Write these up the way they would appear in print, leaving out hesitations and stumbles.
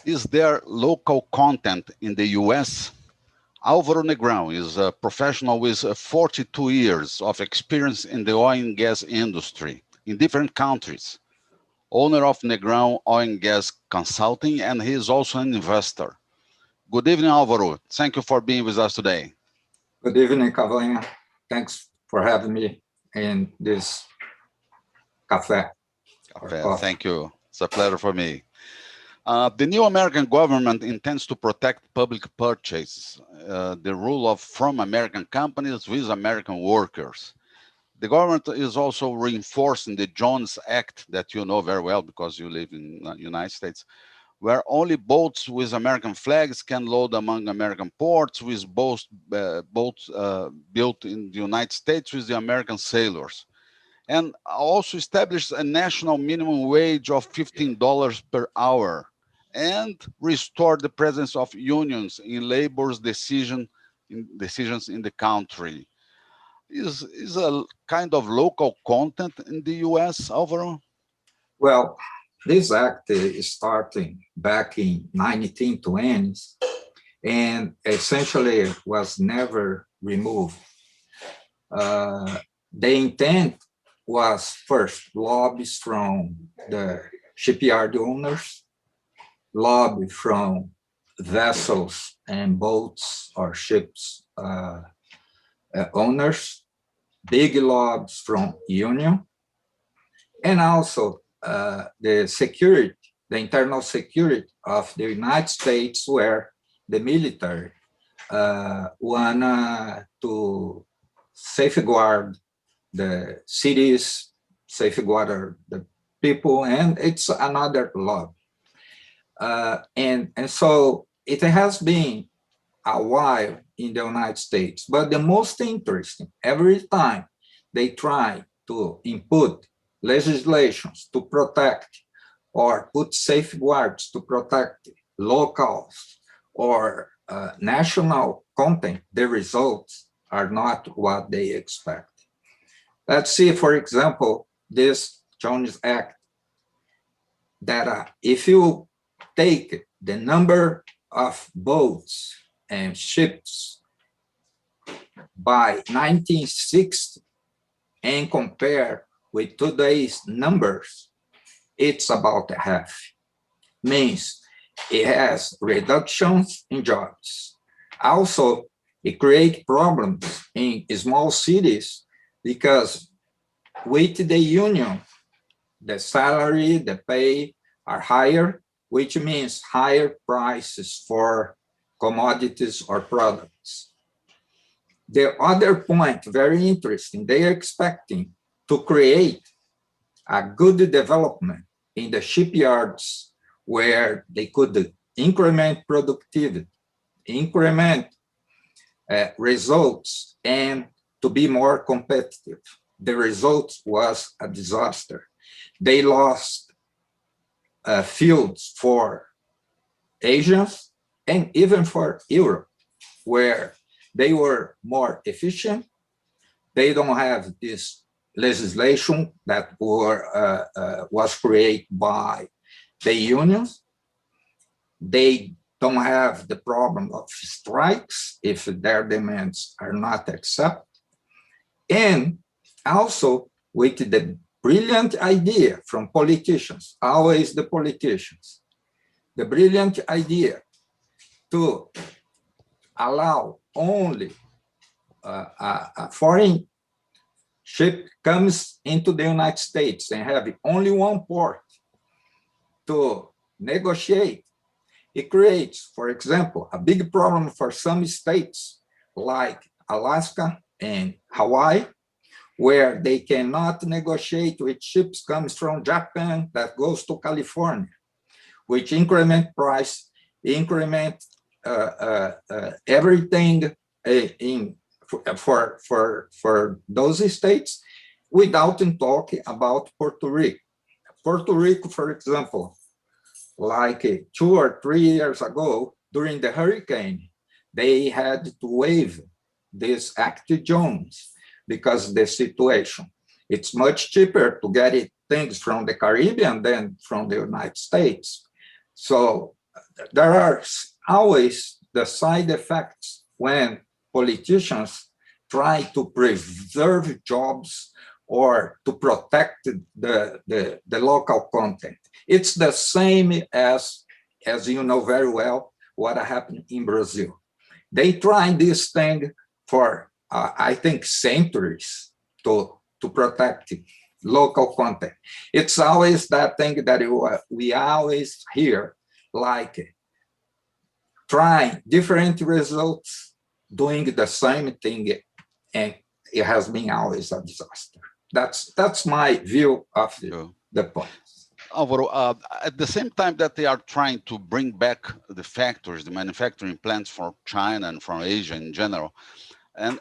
Is there local content in the US? Álvaro Negrão is a professional with 42 years of experience in the oil and gas industry in different countries, owner of Negrão Oil and Gas Consulting, and he is also an investor. Good evening, Álvaro. Thank you for being with us today. Good evening, Cavalinha. Thanks for having me in this cafe. Thank you. It's a pleasure for me. The new American government intends to protect public purchase, the rule of from American companies with American workers. The government is also reinforcing the Jones Act that you know very well because you live in the United States, where only boats with American flags can load among American ports with boats built in the United States with the American sailors. And also established a national minimum wage of $15 per hour and restore the presence of unions in labor's decisions in the country. Is a kind of local content in the US, Álvaro? Well, this act is starting back in 1920s and essentially was never removed. The intent was first lobbies from the shipyard owners, lobby from vessels and boats or ships owners, big lobbies from union, and also the security, the internal security of the United States, where the military want to safeguard the cities, safeguard the people, and it's another law. And so it has been a while in the United States, but the most interesting, every time they try to input legislations to protect or put safeguards to protect locals or national content, the results are not what they expect. Let's see, for example, this Jones Act, that if you take the number of boats and ships by 1960 and compare with today's numbers, it's about half. Means it has reductions in jobs. Also, it creates problems in small cities because with the union, the salary, the pay are higher, which means higher prices for commodities or products. The other point, very interesting, they are expecting to create a good development in the shipyards where they could increment productivity, increment results, and to be more competitive. The result was a disaster. They lost fields for Asians and even for Europe, where they were more efficient. They don't have this legislation that was created by the unions. They don't have the problem of strikes if their demands are not accepted. And also with the brilliant idea from politicians, always the politicians, the brilliant idea to allow only foreign ship comes into the United States and have only one port to negotiate, it creates, for example, a big problem for some states like Alaska and Hawaii, where they cannot negotiate with ships comes from Japan that goes to California, which increment price, increment everything in for those states, without talking about Puerto Rico. Puerto Rico, for example, like 2 or 3 years ago, during the hurricane, they had to waive this Act Jones because the situation. It's much cheaper to get things from the Caribbean than from the United States. So there are always the side effects when politicians try to preserve jobs or to protect the local content. It's the same as you know very well, what happened in Brazil. They tried this thing for, I think, centuries to protect local content. It's always that thing that we always hear, like trying different results, doing the same thing, and it has been always a disaster. That's my view of the point. Alvaro, at the same time that they are trying to bring back the factories, the manufacturing plants from China and from Asia in general, and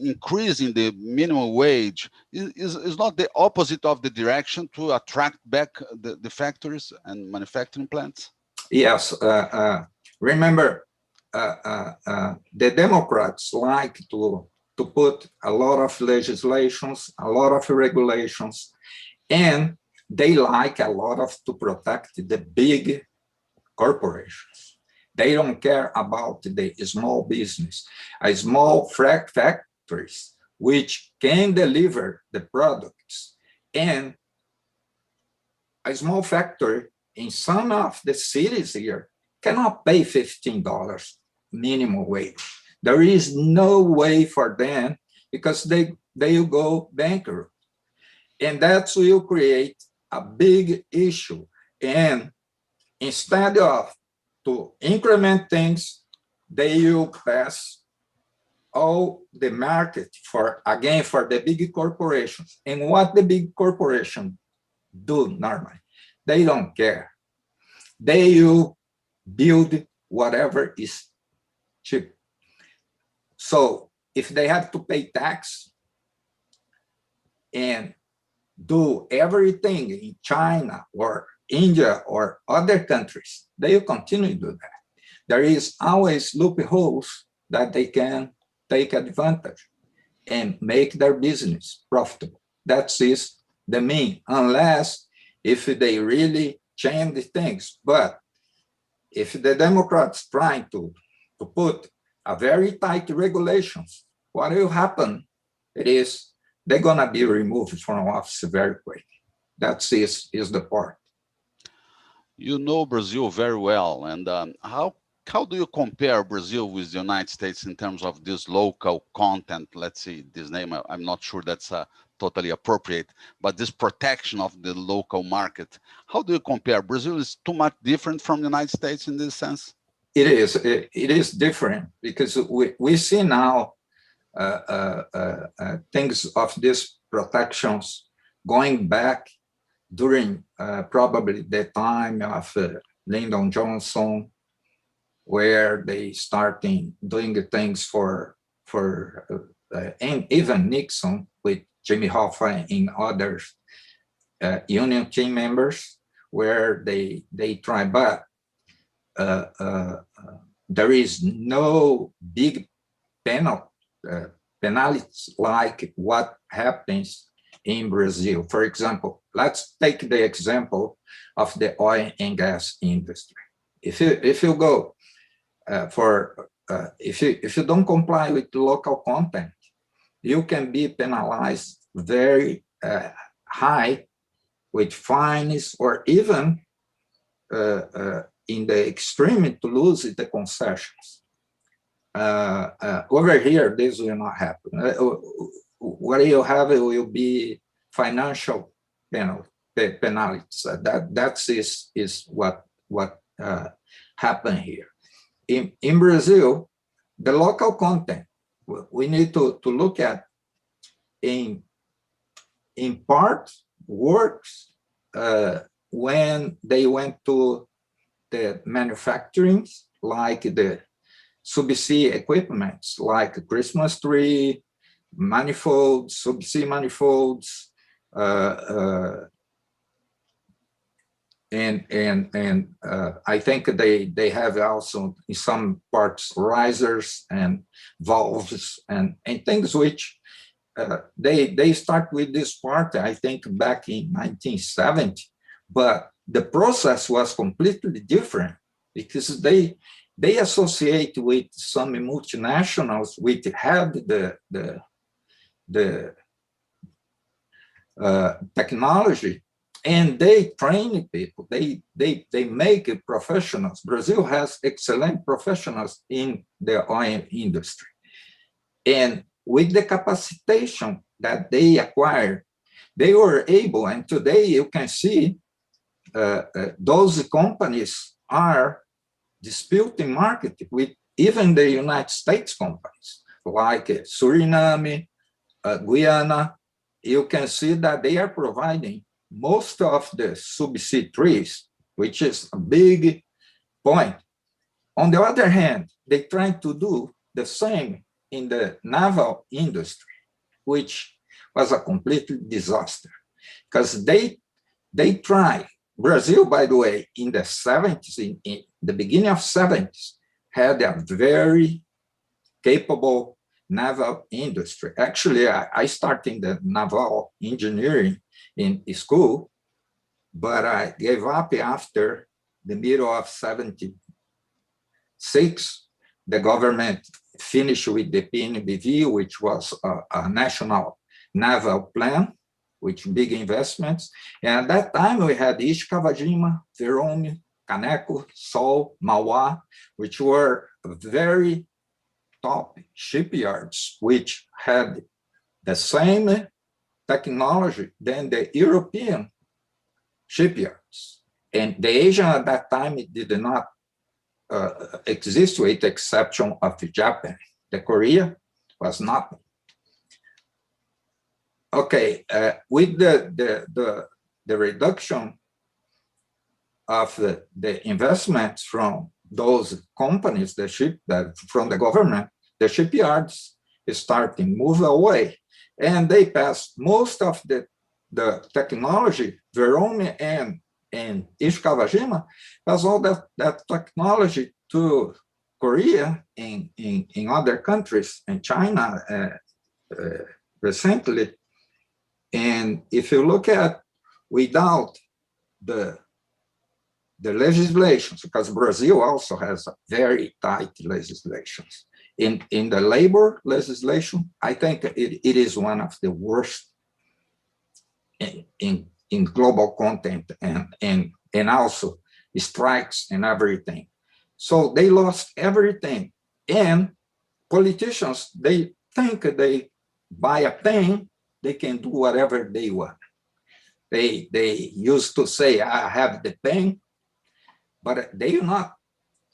increasing the minimum wage is not the opposite of the direction to attract back the factories and manufacturing plants? Yes. Remember, the Democrats like to put a lot of legislations, a lot of regulations, and they like a lot of to protect the big corporations. They don't care about the small business, small factories, which can deliver the products. And a small factory in some of the cities here cannot pay $15 minimum wage. There is no way for them because they will go bankrupt. And that will create a big issue. And instead of to increment things, they will pass all the market for the big corporations. And what the big corporations do normally, they don't care. They will build whatever is cheap. So if they have to pay tax and do everything in China or India or other countries, they will continue to do that. There is always loopholes that they can take advantage and make their business profitable. That is the mean, unless if they really change things. But if the Democrats trying to put a very tight regulations, what will happen? It is they're gonna be removed from office very quick. That is the part. You know Brazil very well, and how do you compare Brazil with the United States in terms of this local content? Let's see, this name, I'm not sure that's totally appropriate, but this protection of the local market. How do you compare? Brazil is too much different from the United States in this sense? It is different because we see now things of these protections going back during probably the time of Lyndon Johnson, where they starting doing things for and even Nixon with Jimmy Hoffa and others union team members, where they try, but there is no big penalties like what happens in Brazil. For example, let's take the example of the oil and gas industry. If you go if you don't comply with local content, you can be penalized very high with fines, or even in the extreme to lose the concessions. Over here, this will not happen. what you have will be financial penalties. That is what happened here. In Brazil, the local content we need to look at in part works when they went to the manufacturing, like the subsea equipments, like Christmas tree, manifolds, subsea manifolds, and I think they have also in some parts risers and valves and things which they start with this part, I think, back in 1970, but the process was completely different because they associate with some multinationals which had the technology, and they train people. They make professionals. Brazil has excellent professionals in the oil industry, and with the capacitation that they acquired, they were able, and today you can see those companies are disputing market with even the United States companies, like Suriname, Guyana. You can see that they are providing most of the subsea trees, which is a big point. On the other hand, they try to do the same in the naval industry, which was a complete disaster, because they try. Brazil, by the way, in the 70s, in the beginning of 70s, had a very capable naval industry. Actually, I started in the naval engineering in school, but I gave up after the middle of 76. The government finished with the PNBV, which was a national naval plan, with big investments. And at that time, we had Ishikawajima, Verome, Kaneko, Sol, Mauá, which were very top shipyards, which had the same technology than the European shipyards. And the Asian at that time, it did not exist, with the exception of Japan. The Korea was nothing. Okay, with the reduction of the investments from those companies, from the government, the shipyards start to move away, and they pass most of the technology. Verome and Ishikawajima pass all that technology to Korea in other countries, and China recently. And if you look at without the legislations, because Brazil also has a very tight legislations. In the labor legislation, I think it is one of the worst in global content, and also strikes and everything. So they lost everything. And politicians, they think they buy a pen, they can do whatever they want. They used to say, I have the pen, but they do not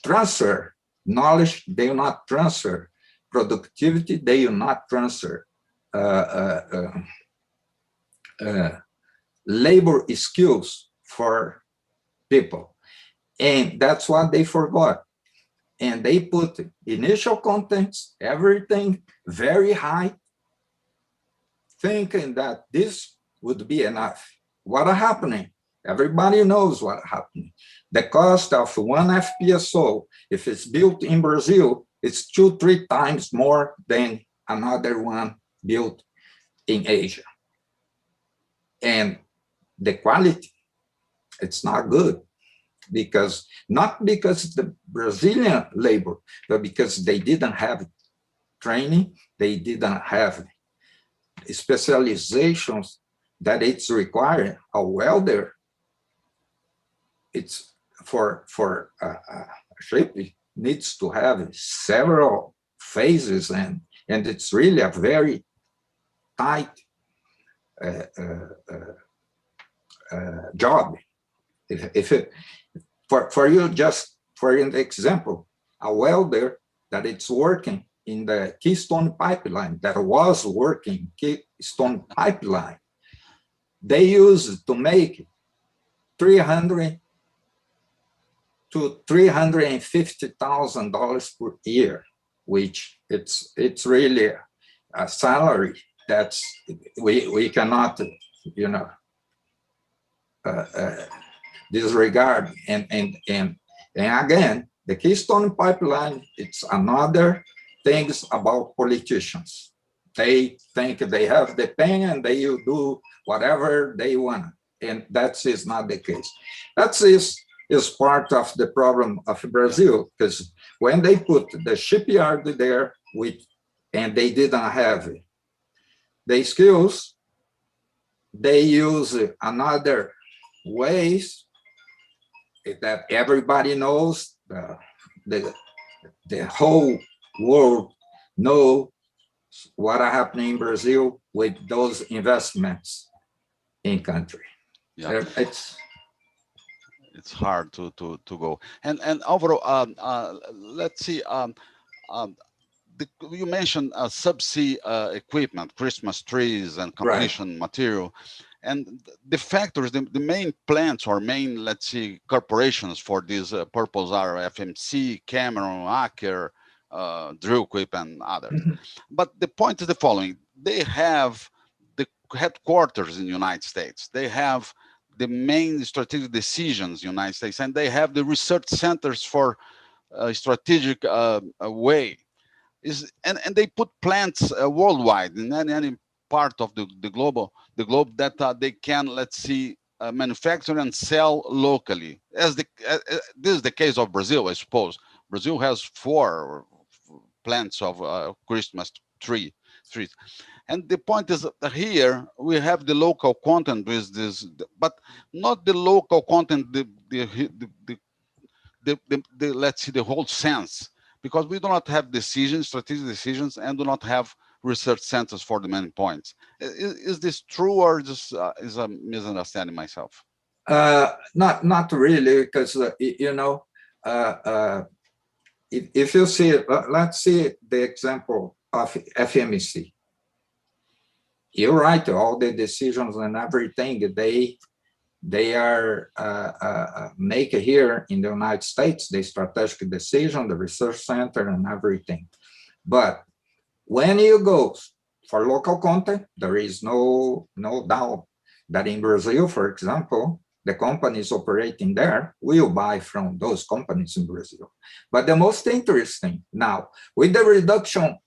transfer knowledge, they do not transfer productivity, they do not transfer labor skills for people. And that's what they forgot. And they put initial contents, everything very high, thinking that this would be enough. What is happening? Everybody knows what happened. The cost of one FPSO, if it's built in Brazil, it's 2-3 times more than another one built in Asia. And the quality, it's not good, because not because the Brazilian labor, but because they didn't have training, they didn't have specializations that it's required. A welder, it's for a ship, it needs to have several phases, and it's really a very tight job. For you, just for an example, a welder that it's working in the Keystone Pipeline, that was working Keystone Pipeline, they used to make $300,000 to $350,000 per year, which it's really a salary that's we cannot, you know, disregard. And again, the Keystone Pipeline, it's another things about politicians. They think they have the pen and they do whatever they want, and that is not the case. That is part of the problem of Brazil, because when they put the shipyard there, and they didn't have the skills, they use another ways that everybody knows, the whole world knows what happened in Brazil with those investments in country. Yeah. It's hard to go. And overall, let's see. You mentioned subsea equipment, Christmas trees and completion material, and the factors, the main plants or main, let's see, corporations for this purpose are FMC, Cameron, Aker, Drillquip, and others. But the point is the following: they have the headquarters in the United States. They have the main strategic decisions in the United States, and they have the research centers for strategic way. And they put plants worldwide in any part of the globe that they can, let's see, manufacture and sell locally. This is the case of Brazil, I suppose. Brazil has 4 plants of Christmas trees. And the point is that here we have the local content with this, but not the local content, let's see, the whole sense, because we do not have strategic decisions, and do not have research centers for the main points. Is this true, or just is a misunderstanding myself? Not really, because you know, if you see, let's see the example of FMC. You're right, all the decisions and everything they are make here in the United States, the strategic decision, the research center, and everything. But when you go for local content, there is no doubt that in Brazil, for example, the companies operating there will buy from those companies in Brazil. But the most interesting now, with the reduction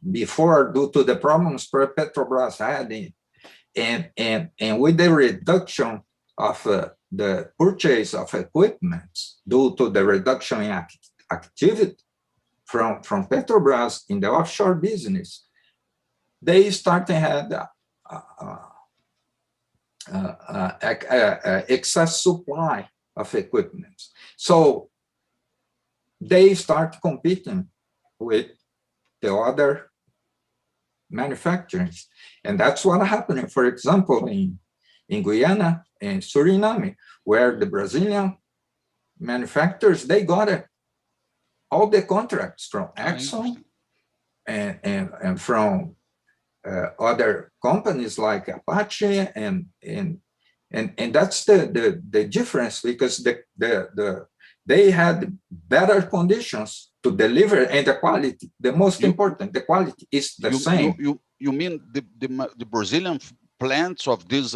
before, due to the problems Petrobras had, and with the reduction of the purchase of equipment due to the reduction in activity from Petrobras in the offshore business, they started to have excess supply of equipment. So they start competing with the other manufacturing. And that's what happened, for example, in Guyana and Suriname, where the Brazilian manufacturers, they got all the contracts from Exxon and from other companies like Apache, and that's the difference, because they had better conditions to deliver, and the quality, the most important, the quality is the same. You mean the Brazilian plants of these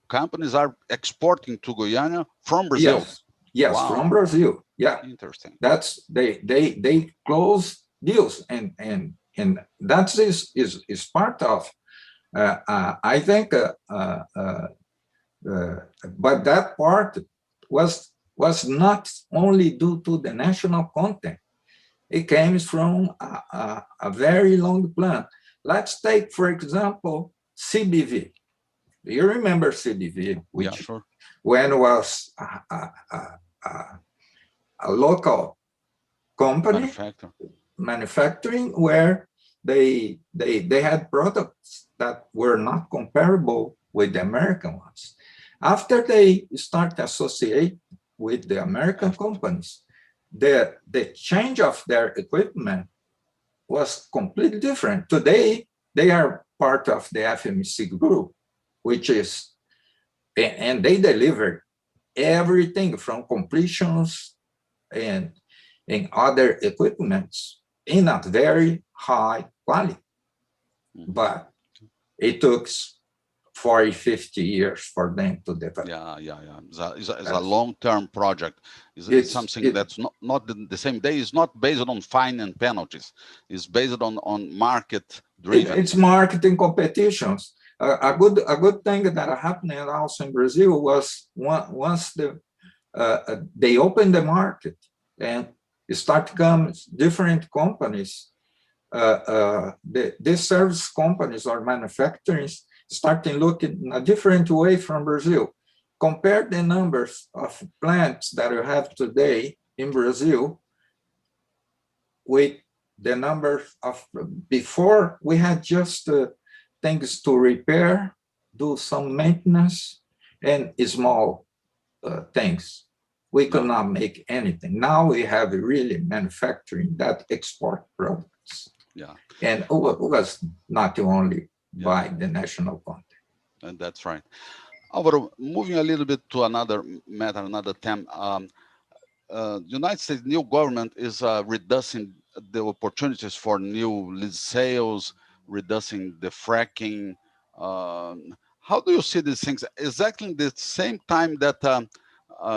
companies are exporting to Guyana from Brazil? Yes, wow. From Brazil. Yeah, interesting. That's they close deals, and that is part of. I think, but that part was not only due to the national content. It came from a very long plan. Let's take, for example, CBV. Do you remember CBV? Which, yeah, sure. When it was a local company manufacturing, where they had products that were not comparable with the American ones. After they start to associate with the American companies, the change of their equipment was completely different. Today, they are part of the FMC group, which is, and they deliver everything from completions and other equipments in a very high quality. But it took 40, 50 years for them to develop. Yeah. It's a long-term project. It's something that's not the same day. It's not based on fine and penalties. It's based on market driven. It's marketing competitions. A good thing that happened also in Brazil was once they opened the market and start to come different companies. These service companies or manufacturing starting looking in a different way from Brazil. Compare the numbers of plants that you have today in Brazil with the numbers of before. We had just things to repair, do some maintenance, and small things. We could not make anything. Now we have really manufacturing that export products. Yeah. And it was not only by the national content. And that's right. Alvaro, moving a little bit to another matter, another theme. United States new government is reducing the opportunities for new lead sales, reducing the fracking. How do you see these things? Exactly the same time that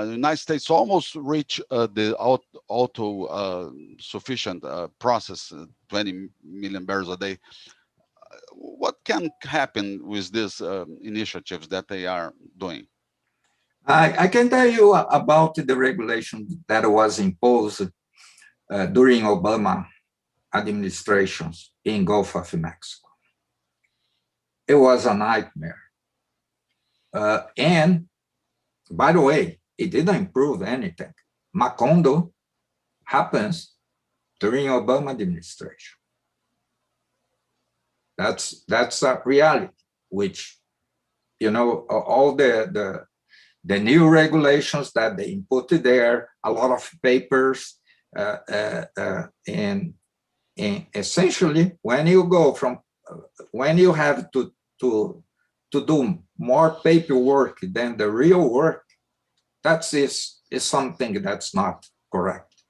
United States almost reached the auto-sufficient process, 20 million barrels a day. What can happen with these initiatives that they are doing? I can tell you about the regulation that was imposed during Obama administrations in Gulf of Mexico. It was a nightmare. And by the way, it didn't improve anything. Macondo happens during Obama administration. That's a reality, which, you know, all the new regulations that they put there, a lot of papers, and essentially when you go from, when you have to do more paperwork than the real work, that is something that's not correct.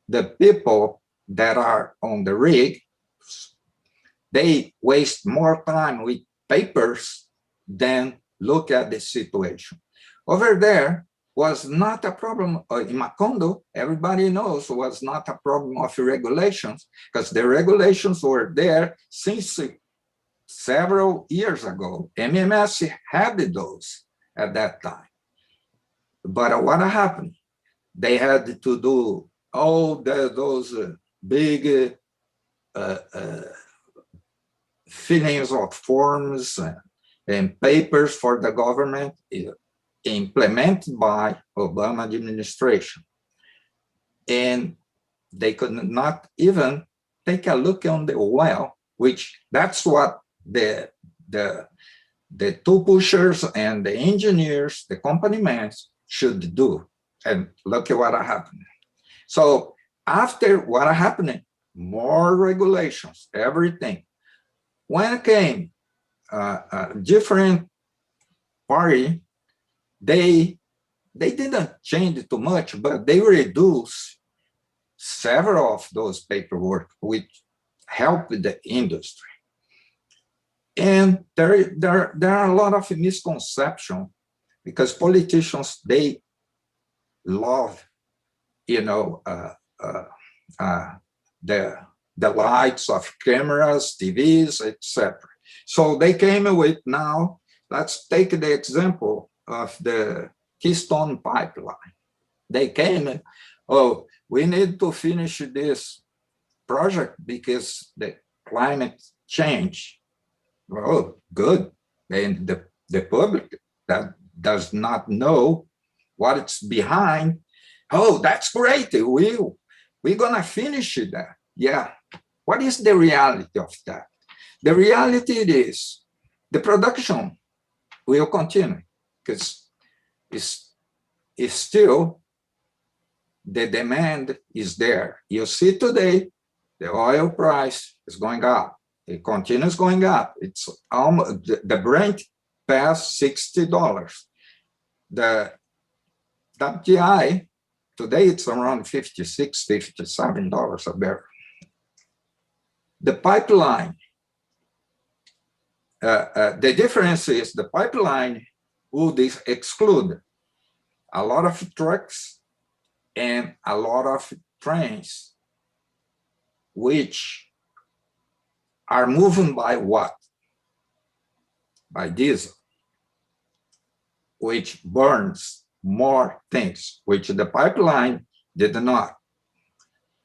The people that are on the rig, they waste more time with papers than look at the situation. Over there was not a problem in Macondo, everybody knows, was not a problem of regulations, because the regulations were there since several years ago. MMS had those at that time. But what happened? They had to do all those big fillings of forms and papers for the government implemented by Obama administration. And they could not even take a look on the well, which that's what the tool pushers and the engineers, the company men should do. And look at what happened. So after what happened, more regulations, everything. When it came a different party, they didn't change too much, but they reduced several of those paperwork, which helped the industry. And there are a lot of misconceptions, because politicians, they love, you know, the lights of cameras, TVs, etc. So they came with, now, let's take the example of the Keystone Pipeline. They came, oh, we need to finish this project because the climate change. Oh, good. And the public that does not know what's behind, oh, that's great. We're gonna finish that. Yeah, What is the reality of that? The reality is the production will continue because it's still the demand is there. You see today, the oil price is going up. It continues going up. It's almost the Brent past $60. The WTI today it's around $56, $57 a barrel. The pipeline, the difference is the pipeline would exclude a lot of trucks and a lot of trains, which are moving by what? By diesel, which burns more things, which the pipeline did not.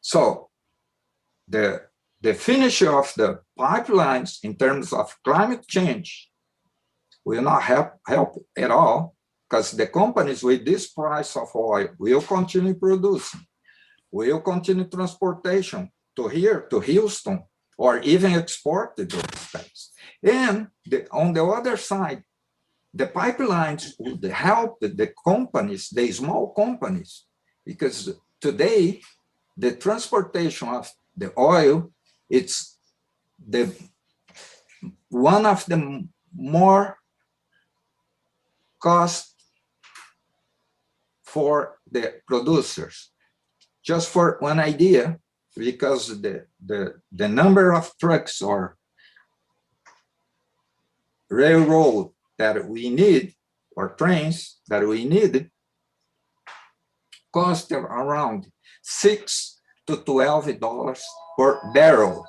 So the finish of the pipelines in terms of climate change will not help at all, because the companies with this price of oil will continue producing, will continue transportation to here, to Houston, or even export to those states. And on the other side, the pipelines would help the companies, the small companies, because today the transportation of the oil, it's one of the more cost for the producers. Just for one idea, because the number of trucks or railroad that we need, or trains that we need, cost around $6 to $12 per barrel.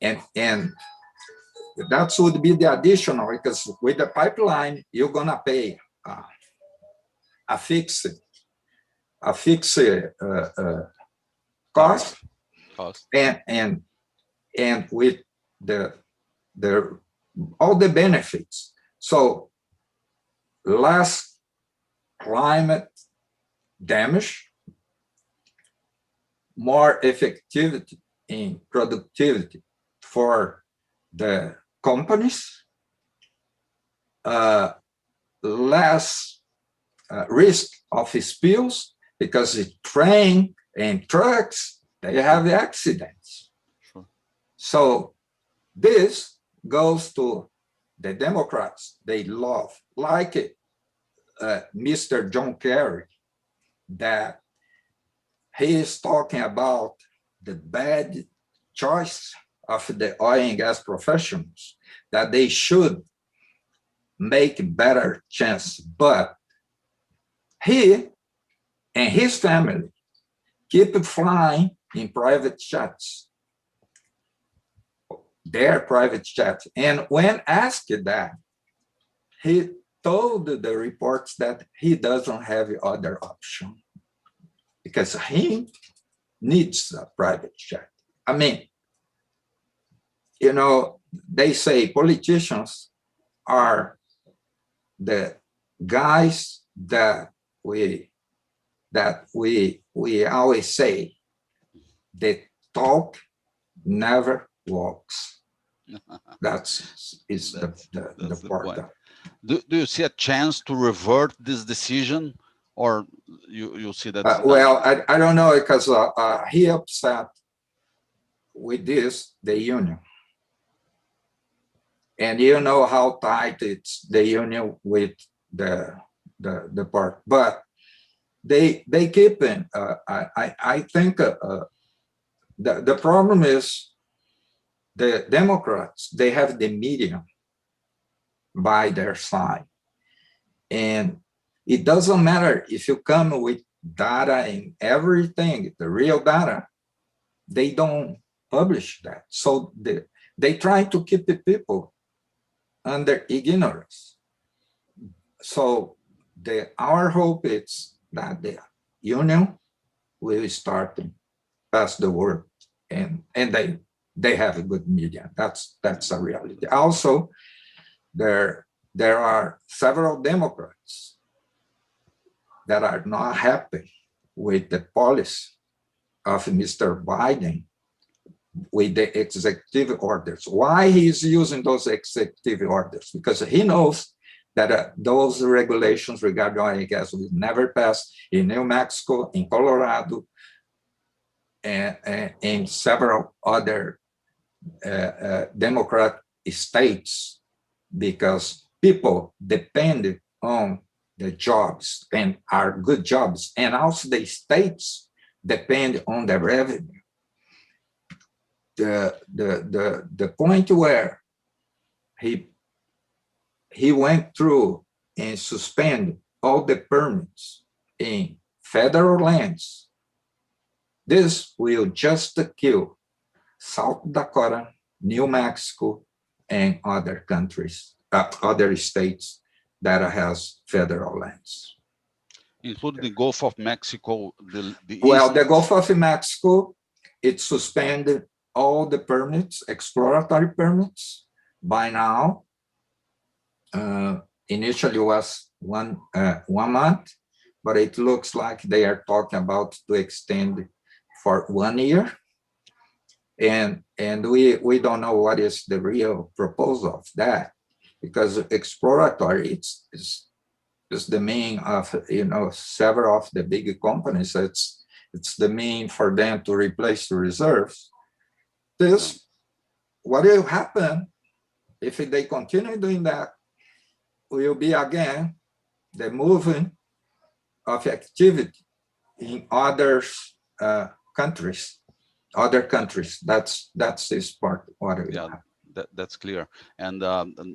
And that would be the additional, because with the pipeline, you're gonna pay a fixed cost, and with the all the benefits. So less climate damage, more effectivity in productivity for the companies, less risk of spills, because the train and trucks, they have accidents. Sure. So this goes to the Democrats. They love, like it, Mr. John Kerry, that he is talking about the bad choice of the oil and gas professionals, that they should make better chance. But he and his family keep flying in private jets, their private jets. And when asked that, he told the reports that he doesn't have other option, because he needs a private jet. I mean, you know, they say politicians are the guys that we always say, the talk never walks. That's the part. Do you see a chance to revert this decision, or you see that? Well, I don't know, because he upset with this, the union. And you know how tight it's the union with the part. But they keep in. I think the problem is the Democrats, they have the media by their side. And it doesn't matter if you come with data and everything, the real data, they don't publish that. So they try to keep the people under ignorance. So our hope is that the union will start to pass the word, and they have a good media. That's a reality. Also, there are several Democrats that are not happy with the policy of Mr. Biden with the executive orders. Why he's using those executive orders? Because he knows that those regulations regarding oil and gas will never pass in New Mexico, in Colorado, and in several other Democrat states, because people depend on the jobs and are good jobs, and also the states depend on the revenue. The point where he went through and suspend all the permits in federal lands, this will just kill South Dakota, New Mexico, and other countries, other states that has federal lands. Including the Gulf of Mexico, the Gulf of Mexico, it suspended all the permits, exploratory permits. By now, initially was one month, but it looks like they are talking about to extend for 1 year. And we don't know what is the real proposal of that, because exploratory is the mean of several of the big companies. It's the mean for them to replace the reserves. What will happen if they continue doing that will be again the moving of activity in other countries. Other countries. That's this part. That's clear. And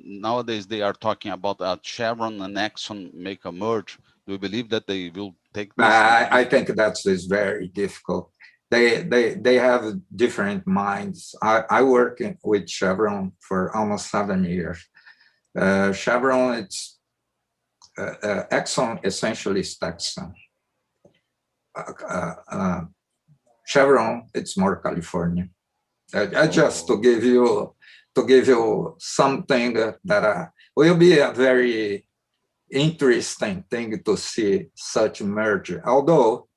nowadays they are talking about Chevron and Exxon make a merge. Do you believe that they will take this? I think is very difficult. They have different minds. I work with Chevron for almost 7 years. Chevron, it's Exxon essentially is Texan. Chevron, it's more California. Just to give you something that will be a very interesting thing to see such merger. Although,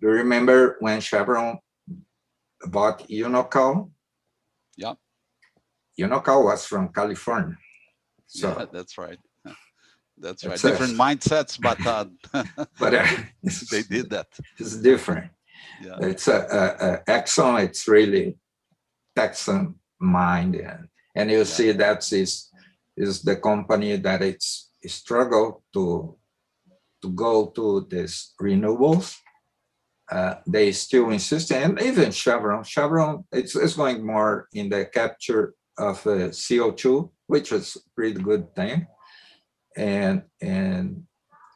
you remember when Chevron bought Unocal? Yeah. Unocal was from California. So yeah, that's right. That's right. Different mindsets, but they did that. It's different. Yeah. It's Exxon. It's really Texan mind, and you see that is the company that it's struggled to go to this renewables. They still insist, and even Chevron. Chevron, it's going more in the capture of CO2, which is a pretty good thing. And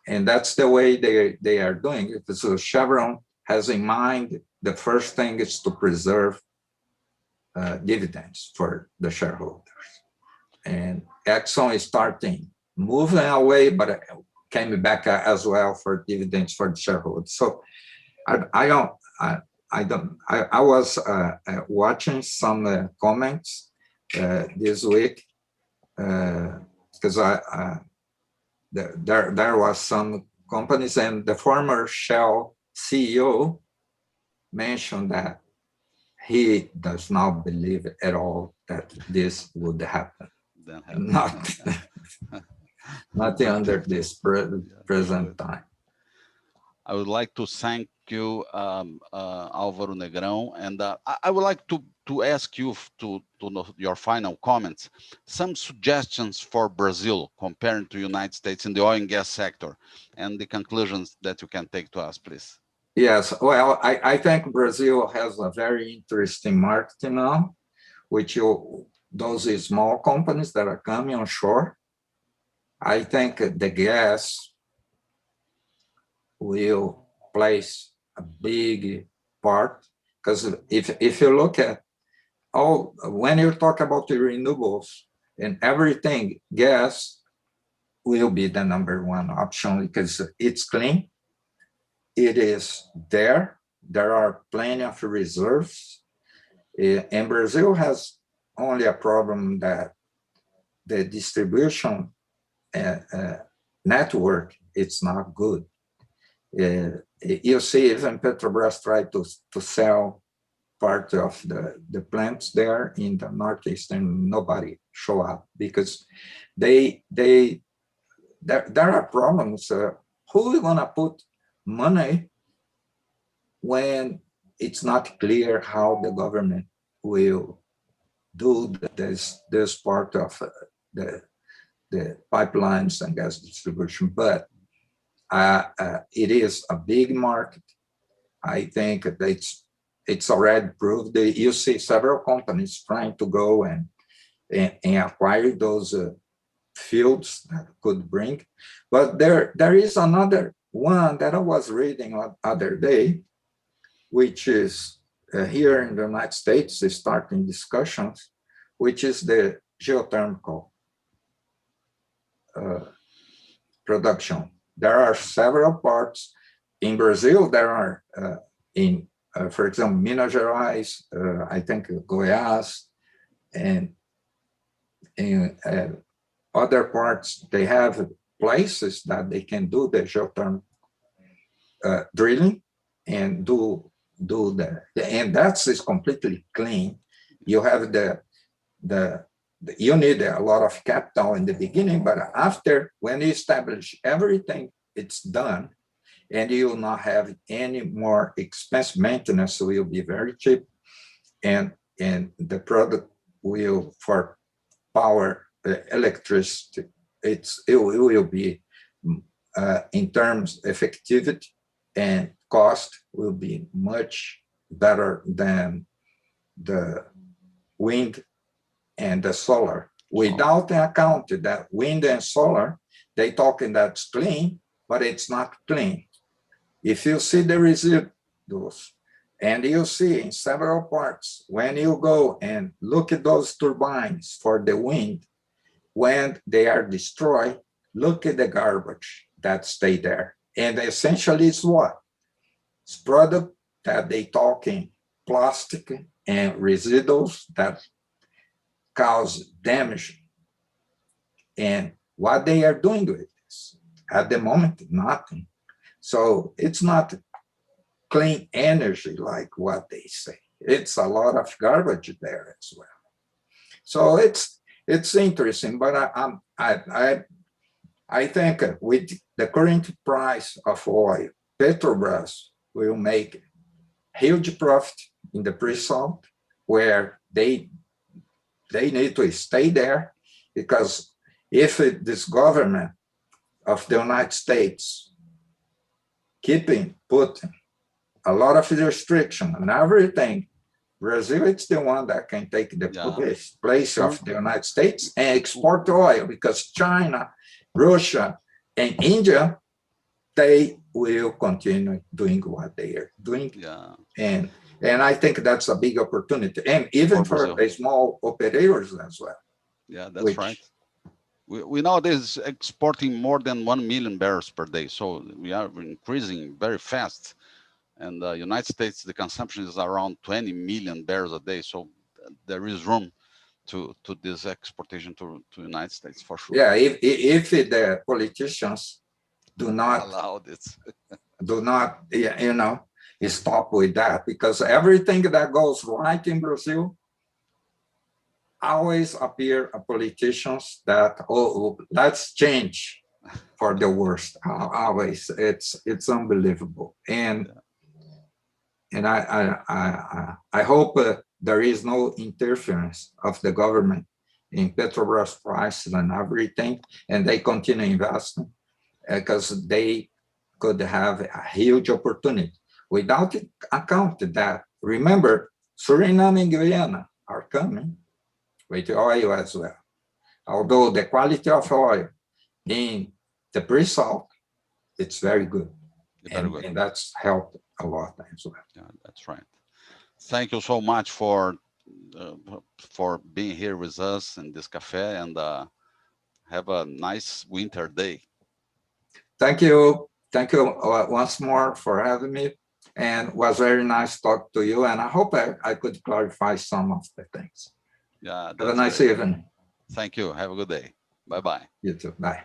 that's the way they are doing it. So Chevron has in mind the first thing is to preserve dividends for the shareholders, and Exxon is starting moving away, but came back as well for dividends for the shareholders. So I was watching some comments this week because there was some companies, and the former Shell CEO mentioned that he does not believe at all that this would happen. Not under this present time. I would like to thank you, Álvaro Negrão, and I would like to ask you to know your final comments, some suggestions for Brazil comparing to United States in the oil and gas sector, and the conclusions that you can take to us, please. Yes, well, I think Brazil has a very interesting market now, which those small companies that are coming on shore. I think the gas will place a big part, because if you look at when you talk about the renewables and everything, gas will be the #1 option because it's clean. It is there. There are plenty of reserves. And Brazil has only a problem that the distribution network, it's not good. You see, even Petrobras tried to sell part of the plants there in the Northeast, and nobody show up because there are problems. Who is gonna put money when it's not clear how the government will do this part of the pipelines and gas distribution? But it is a big market. I think it's already proved. You see several companies trying to go and acquire those fields that could bring. But there is another one that I was reading the other day, which is here in the United States, is starting discussions, which is the geothermal production. There are several parts in Brazil. There are for example, Minas Gerais, I think Goiás, and in other parts, they have places that they can do the geothermal drilling and do and is completely clean. You have you need a lot of capital in the beginning, but after, when you establish everything, it's done, and you will not have any more expense. Maintenance will be very cheap, and the product will, for power, electricity, it will be in terms of effectivity and cost will be much better than the wind and the solar. Without the account that wind and solar, they talking that's clean, but it's not clean. If you see the residuals, and you see in several parts, when you go and look at those turbines for the wind, when they are destroyed, look at the garbage that stay there. And essentially it's what? It's product that they talking plastic and residuals that cause damage. And what they are doing with this, at the moment, nothing. So it's not clean energy like what they say. It's a lot of garbage there as well. So it's interesting, but I think with the current price of oil, Petrobras will make huge profit in the pre-salt, where they need to stay there, because if this government of the United States putting a lot of restriction and everything, Brazil is the one that can take the place of the United States and export oil, because China, Russia, and India, they will continue doing what they are doing. And I think that's a big opportunity, and even for the small operators as well. Yeah, that's right. We nowadays exporting more than 1 million barrels per day, so we are increasing very fast. And the United States, the consumption is around 20 million barrels a day, so there is room to this exportation to the United States for sure. Yeah, if the politicians do not allow this, stop with that, because everything that goes right in Brazil always appear politicians that, oh, let's change for the worst. Always, it's unbelievable. And I hope there is no interference of the government in Petrobras prices and everything, and they continue investing, because they could have a huge opportunity. Without account that, remember, Suriname and Guyana are coming with oil as well. Although the quality of oil in the pre-salt, it's very good. And that's helped a lot as well. Yeah, that's right. Thank you so much for being here with us in this cafe, and have a nice winter day. Thank you. Thank you once more for having me. And it was very nice to talk to you. And I hope I could clarify some of the things. Yeah. Have a nice evening. Thank you. Have a good day. Bye-bye. You too. Bye.